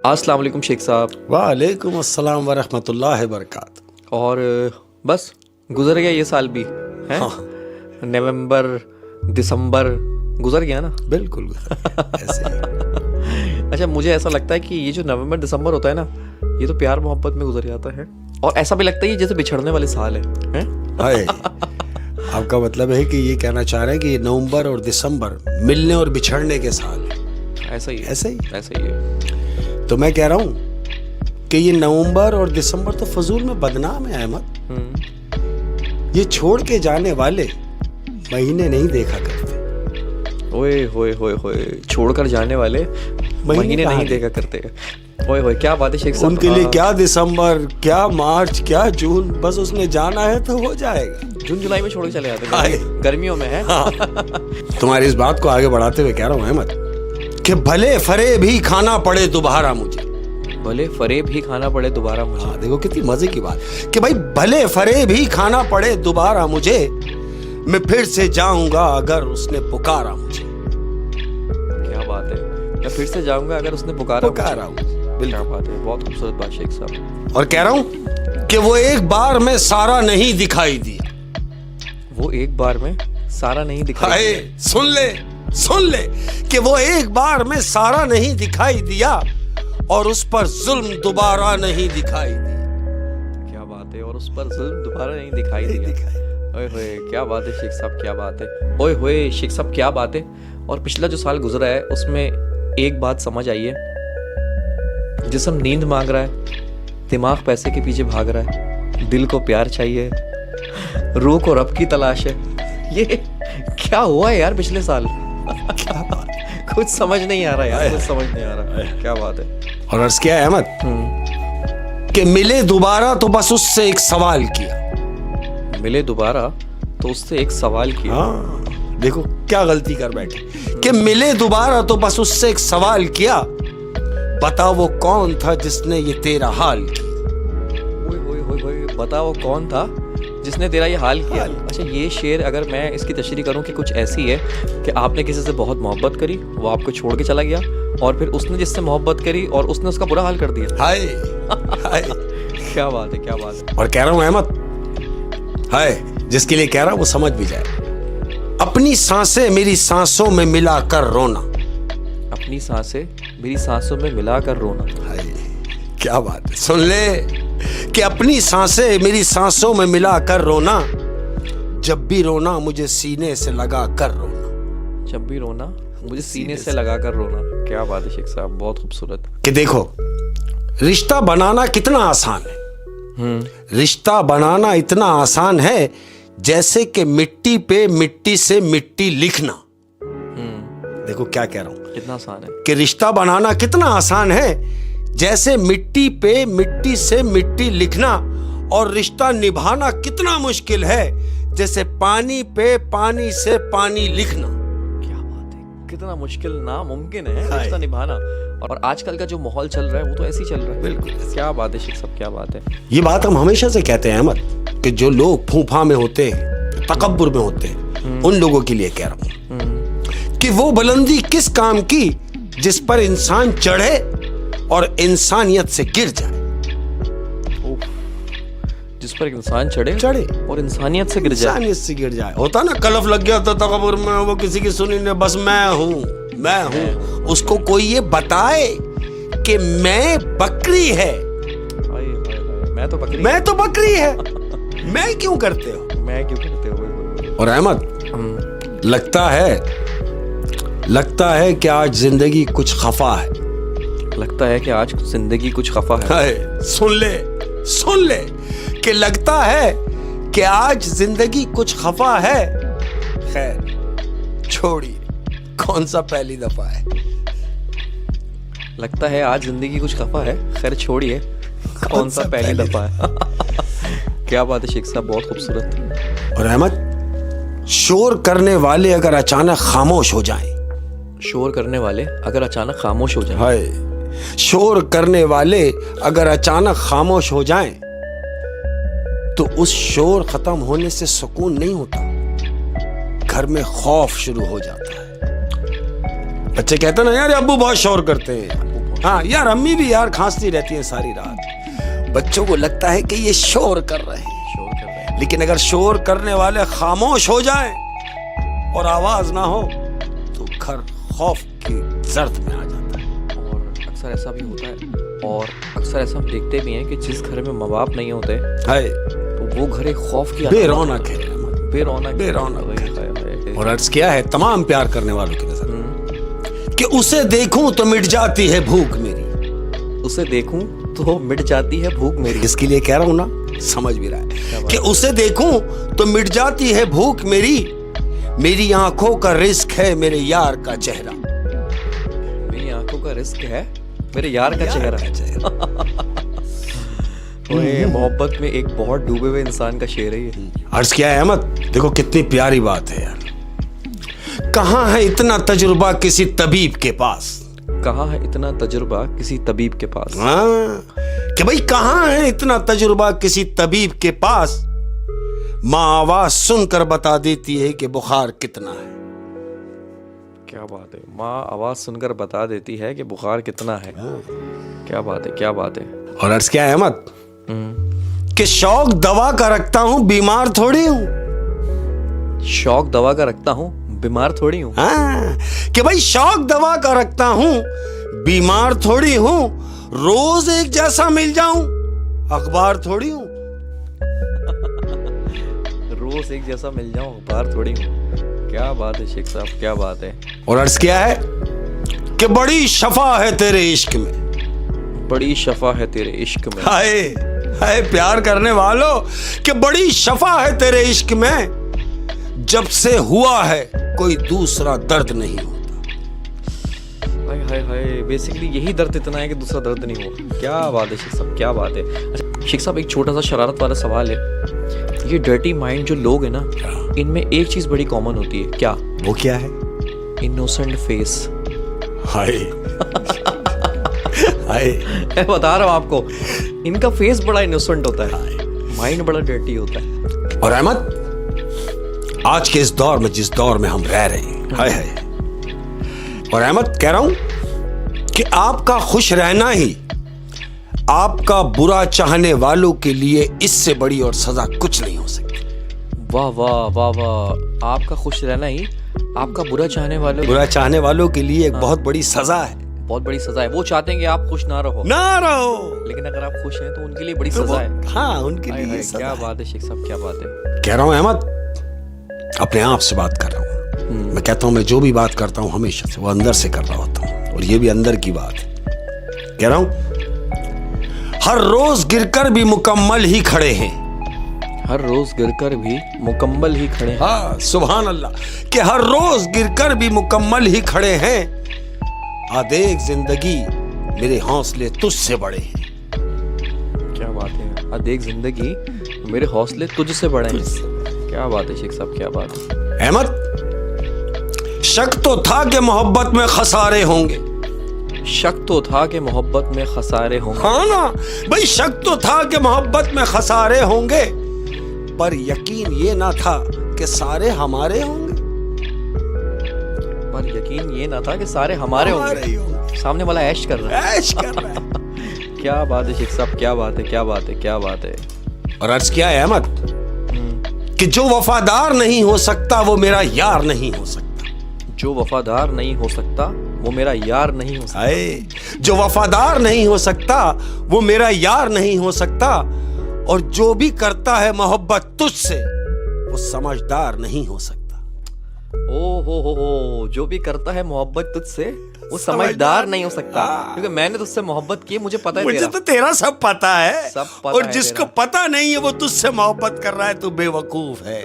अस्सलाम वालेकुम शेख साहब। वालेकुम अस्सलाम व रहमतुल्लाहि व बरकातुहू। और बस गुजर गया ये साल भी है। नवंबर दिसंबर गुजर गया ना। बिल्कुल ऐसे ही। अच्छा, मुझे ऐसा लगता है कि ये जो नवंबर दिसंबर होता है ना, ये तो प्यार मोहब्बत में गुजर जाता है और ऐसा भी लगता है ये जैसे बिछड़ने वाले साल है? हाय, आपका मतलब है कि ये कहना चाह रहे हैं कि ये नवंबर और दिसंबर मिलने और बिछड़ने के साल है। ऐसा ही है, ऐसे ही ऐसा ही है। तो मैं कह रहा हूँ कि ये नवंबर और दिसंबर तो फजूल में बदनाम है अहमद। ये छोड़ के जाने वाले महीने नहीं देखा करते। ओए होए होए होए, छोड़कर जाने वाले महीने नहीं देखा करते। ओए होए, क्या बात है शेख साहब। उनके लिए क्या दिसंबर, क्या मार्च, क्या जून, बस उसने जाना है तो हो जाएगा। जून जुलाई में छोड़ के चले जाते हैं, गर्मियों में है। तुम्हारी इस बात को आगे बढ़ाते हुए कह रहा हूँ अहमद कि भले फरे भी खाना पड़े दोबारा मुझे। भले फरे भी खाना पड़े दोबारा मुझे। हाँ, देखो कितनी मजे की बात कि भाई भले फरे भी खाना पड़े दोबारा मुझे, मैं फिर से जाऊंगा अगर उसने पुकारा मुझे। क्या बात है, मैं फिर से जाऊंगा अगर उसने पुकारा मुझे। क्या बात है, बहुत खूबसूरत बात शेख साहब। और कह रहा हूँ कि वो एक बार में सारा नहीं दिखाई दिया। वो एक बार में सारा नहीं दिखाई दिया। सुन ले कि वो एक बार में सारा नहीं दिखाई दिया और उस पर जुल्म दोबारा नहीं दिखाई दिया। क्या बात है, और उस पर जुल्म दोबारा नहीं दिखाई दिया। ओए होए, क्या बात है शेख साहब, क्या बात है। ओए होए शेख साहब, क्या बात है। और पिछला जो साल गुजरा है उसमें एक बात समझ आई है, जिस्म नींद मांग रहा है, दिमाग पैसे के पीछे भाग रहा है, दिल को प्यार चाहिए, रूह को रब की तलाश है। ये क्या हुआ है यार पिछले साल? क्या बात, कुछ समझ नहीं आ रहा यार, कुछ समझ नहीं आ रहा। क्या बात है। और अर्ज किया है अहमद कि मिले दोबारा तो बस उससे एक सवाल किया। मिले दोबारा तो उससे एक सवाल किया। हाँ, देखो क्या गलती कर बैठे कि मिले दोबारा तो बस उससे एक सवाल किया, बता वो कौन था जिसने ये तेरा हाल किया। ओए बता वो कौन था जिसने तेरा ये हाल किया। अच्छा, ये शेर अगर मैं इसकी तशरीह करूं कि कुछ ऐसी है कि आपने किसी से बहुत मोहब्बत करी, वो आपको छोड़ के चला गया, और फिर उसने जिससे मोहब्बत करी और उसने उसका बुरा हाल कर दिया। हाय हाय, क्या बात है, क्या बात है। और कह रहा हूं अहमद, हाय जिसके लिए कह रहा हूं वो समझ भी जाए। अपनी सांसें मेरी सांसों में मिलाकर रोना। अपनी सांसें मेरी सांसों में मिलाकर रोना। हाय, क्या बात है। सुन ले कि अपनी सांसें मेरी सांसों में मिलाकर रोना, जब भी रोना मुझे सीने से लगा कर रोना। जब भी रोना मुझे सीने से लगा कर रोना। क्या बात है शेख साहब, बहुत खूबसूरत। कि देखो रिश्ता बनाना कितना आसान है। रिश्ता बनाना इतना आसान है जैसे कि मिट्टी पे मिट्टी से मिट्टी लिखना। देखो क्या कह रहा हूं, कितना आसान है कि रिश्ता बनाना कितना आसान है जैसे मिट्टी पे मिट्टी से मिट्टी लिखना, और रिश्ता निभाना कितना मुश्किल है जैसे पानी पे पानी से पानी लिखना। क्या बात है, कितना मुश्किल, नामुमकिन है रिश्ता निभाना। और आजकल का जो माहौल चल रहा है वो तो ऐसे ही चल रहा है। बिल्कुल, क्या बात है शेख साहब, क्या बात है। ये बात हम हमेशा से कहते हैं अहमद कि जो लोग फूफा में होते हैं, तकब्बुर में होते हैं, उन लोगों के लिए कह रहा हूं कि वो बुलंदी किस काम की जिस पर इंसान चढ़े और इंसानियत से गिर जाए। जिस पर इंसान चढ़े और इंसानियत से गिर जाए। इंसानियत से गिर जाए। होता ना, कलफ लग गया तो तकब्बुर में, वो किसी की सुनी नहीं, बस मैं हूं। उसको कोई ये बताए कि मैं बकरी है। मैं तो बकरी है। मैं क्यों करते हो? और अहमद, लगता है कि आज जिंदगी कुछ खफा है। लगता है कि आज जिंदगी कुछ खफा है। सुन ले कि लगता है कि आज जिंदगी कुछ खफा है। खैर छोड़िए, कौन सा पहली दफा है। लगता है आज जिंदगी कुछ खफा है, खैर छोड़िए, कौन सा पहली दफा है। क्या बात है शेख साहब, बहुत खूबसूरत। और अहमद, शोर करने वाले अगर अचानक खामोश हो जाएं। शोर करने वाले अगर अचानक खामोश हो जाएं। हाय, शोर करने वाले अगर अचानक खामोश हो जाएं तो उस शोर खत्म होने से सुकून नहीं होता, घर में खौफ शुरू हो जाता है। बच्चे कहते ना, यार अब्बू बहुत शोर करते हैं। हाँ यार, अम्मी भी यार खांसती रहती है सारी रात। बच्चों को लगता है कि ये शोर कर रहे हैं, शोर कर रहे हैं। लेकिन अगर शोर करने वाले खामोश हो जाएं और आवाज ना हो तो घर खौफ की जर्द में आ जाता है। और अक्सर ऐसा भी होता है, और अक्सर ऐसा हम देखते भी हैं कि जिस घर में माँ बाप नहीं होते हाय, तो वो घर एक खौफ की बेरौनक है, बेरौनक बेरौनक है। है। और अर्ज किया है तमाम प्यार करने वालों की नजर कि उसे देखूं तो मिट जाती है भूख मेरी। उसे देखूं तो मिट जाती है भूख मेरी। इसके लिए कह रहा हूं ना, समझ भी रहा है कि उसे देखूं तो मिट जाती है भूख मेरी। मेरी आंखों का रिस्क है मेरे यार का चेहरा। मेरी आंखों का रिस्क है मेरे यार का चेहरा। ओए, मोहब्बत में एक बहुत डूबे हुए इंसान का शेर है ये। अर्ज किया है अहमद, देखो कितनी प्यारी बात है यार। कहां है इतना तजुर्बा किसी तबीब के पास। कहाँ है इतना तजुर्बा किसी तबीब के पास। हाँ, कि भाई कहां है इतना तजुर्बा किसी तबीब के पास। माँ आवाज सुनकर बता देती है कि बुखार कितना है। क्या बात है, माँ आवाज सुनकर बता देती है कि बुखार कितना है। क्या बात है, क्या बात है। और अर्ज क्या है अहमद कि शौक दवा का रखता हूं, बीमार थोड़ी हूं। शौक दवा का रखता हूँ, बीमार थोड़ी हूँ। हाँ, कि भाई शौक दवा का रखता हूं, बीमार थोड़ी हूं। रोज एक जैसा मिल जाऊं, अखबार थोड़ी हूं। रोज एक जैसा मिल जाऊं, अखबार थोड़ी हूँ। क्या बात है शेख साहब, क्या बात है। और अर्ज क्या है कि बड़ी शफा है तेरे इश्क में। बड़ी शफा है तेरे इश्क में। हाय हाय प्यार करने वालों, कि बड़ी शफा है तेरे इश्क में। जब से हुआ है कोई दूसरा दर्द नहीं होता। हाय हाय हाय, बेसिकली यही दर्द इतना है कि दूसरा दर्द नहीं हो। क्या बात है शेख साहब, क्या बात है। अच्छा शेख साहब, एक छोटा सा शरारत वाला सवाल है। ये डर्टी माइंड जो लोग हैं ना, इनमें एक चीज बड़ी कॉमन होती है। क्या? वो क्या है? Innocent face. हाय हाय, मैं बता रहा हूँ आपको, इनका फेस बड़ा इनोसेंट होता है, माइंड बड़ा डर्टी होता है। और अहमद, आज के इस दौर में, जिस दौर में हम रह रहे हैं, हाय हाय, और अहमद कह रहा हूं कि आपका खुश रहना ही आपका बुरा चाहने वालों के लिए इससे बड़ी और सजा कुछ नहीं हो सकती। वाह वाह वाह वाह, आपका खुश रहना ही आपका बुरा चाहने वालों के लिए एक बहुत बड़ी सजा है। बहुत बड़ी सजा है। वो चाहते हैं कि आप खुश ना रहो, लेकिन अगर आप खुश हैं तो उनके लिए बड़ी सजा है। हाँ, उनके हाय लिए हाय, सजा क्या है। बात है शेख साहब, क्या बात है। कह रहा हूं अहमद, अपने आप से बात कर रहा हूं। मैं कहता हूं मैं जो भी बात करता हूं हमेशा से वो अंदर से कर रहा होता हूं, और ये भी अंदर की बात है। कह रहा हूं हर रोज गिरकर भी मुकम्मल ही खड़े हैं। हर रोज गिरकर भी मुकम्मल ही खड़े हैं। हाँ, सुभान अल्लाह, कि हर रोज गिरकर भी मुकम्मल ही खड़े हैं। आ देख जिंदगी मेरे हौसले तुझसे बड़े हैं। क्या बात है। आ देख जिंदगी मेरे हौसले तुझसे बड़े हैं। क्या बात है शेख साहब, क्या बात है। अहमद, शक तो था कि मोहब्बत में खसारे होंगे। शक तो था कि मोहब्बत में खसारे होंगे। हाँ ना भाई, शक तो था कि मोहब्बत में खसारे होंगे, पर यकीन ये ना था कि सारे हमारे होंगे। पर यकीन ये ना था कि सारे हमारे ही होंगे। सामने वाला ऐश कर रहा है। ऐश कर रहा है। क्या बात है शेख साहब, क्या बात है, क्या बात है, क्या बात है। और अर्ज किया है अहमद कि जो वफादार नहीं हो सकता वो मेरा यार नहीं हो सकता। जो वफादार नहीं हो सकता वो मेरा यार नहीं हो सकता। हाय, जो वफादार नहीं हो सकता वो मेरा यार नहीं हो सकता। और जो भी करता है मोहब्बत तुझसे वो समझदार नहीं हो सकता। ओ हो, जो भी करता है मोहब्बत तुझसे वो समझदार नहीं हो सकता। क्योंकि मैंने तुझसे मोहब्बत की, मुझे पता है। मुझे तो तेरा सब पता है, सब पता और है जिसको तेरा। पता नहीं है वो तुझसे मोहब्बत कर रहा है, तू बेवकूफ है।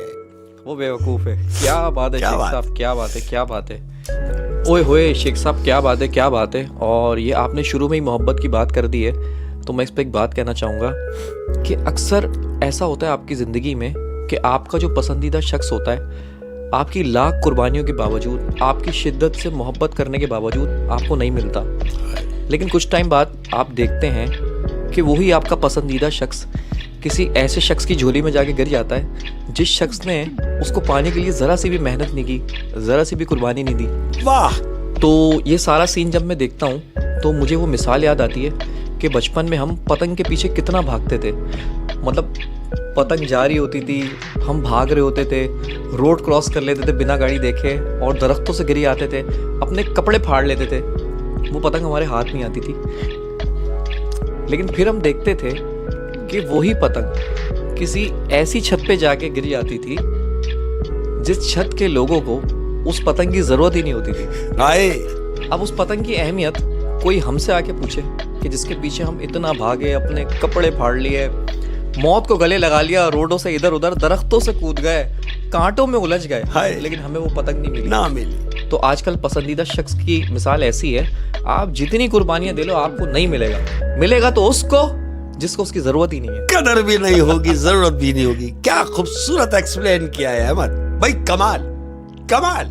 वो बेवकूफ है। क्या बात है क्या शेख बात? साहब, क्या बात है, क्या बात है। ओए होए शेख साहब, क्या बात है, क्या बात है। और ये आपने शुरू में ही मोहब्बत की बात कर दी है, तो मैं इस पर एक बात कहना चाहूँगा कि अक्सर ऐसा होता है आपकी ज़िंदगी में कि आपका जो पसंदीदा शख्स होता है, आपकी लाख कुर्बानियों के बावजूद, आपकी शिद्दत से मोहब्बत करने के बावजूद आपको नहीं मिलता। लेकिन कुछ टाइम बाद आप देखते हैं कि वही आपका पसंदीदा शख्स किसी ऐसे शख्स की झोली में जाके गिर जाता है जिस शख्स ने उसको पाने के लिए ज़रा सी भी मेहनत नहीं की, ज़रा सी भी कुर्बानी नहीं दी। वाह। तो ये सारा सीन जब मैं देखता हूँ तो मुझे वो मिसाल याद आती है कि बचपन में हम पतंग के पीछे कितना भागते थे। मतलब पतंग जा रही होती थी, हम भाग रहे होते थे, रोड क्रॉस कर लेते थे बिना गाड़ी देखे और दरख्तों से गिरी आते थे, अपने कपड़े फाड़ लेते थे, वो पतंग हमारे हाथ नहीं आती थी। लेकिन फिर हम देखते थे कि वही पतंग किसी ऐसी छत पे जाके गिर जाती थी जिस छत के लोगों को उस पतंग की जरूरत ही नहीं होती थी। आए अब उस पतंग की अहमियत कोई हमसे आके पूछे कि जिसके पीछे हम इतना भागे, अपने कपड़े फाड़ लिए, मौत को गले लगा लिया, रोडों से इधर उधर, दरख्तों से कूद गए, कांटों में उलझ गए, लेकिन हमें वो पतंग नहीं मिली। ना मिली। तो आजकल पसंदीदा शख्स की मिसाल ऐसी है, आप जितनी कुर्बानियां दे लो आपको नहीं मिलेगा। मिलेगा तो उसको जिसको उसकी जरूरत ही नहीं है। कदर भी नहीं होगी, जरूरत भी नहीं होगी। क्या खूबसूरत एक्सप्लेन किया है अहमद भाई, कमाल कमाल।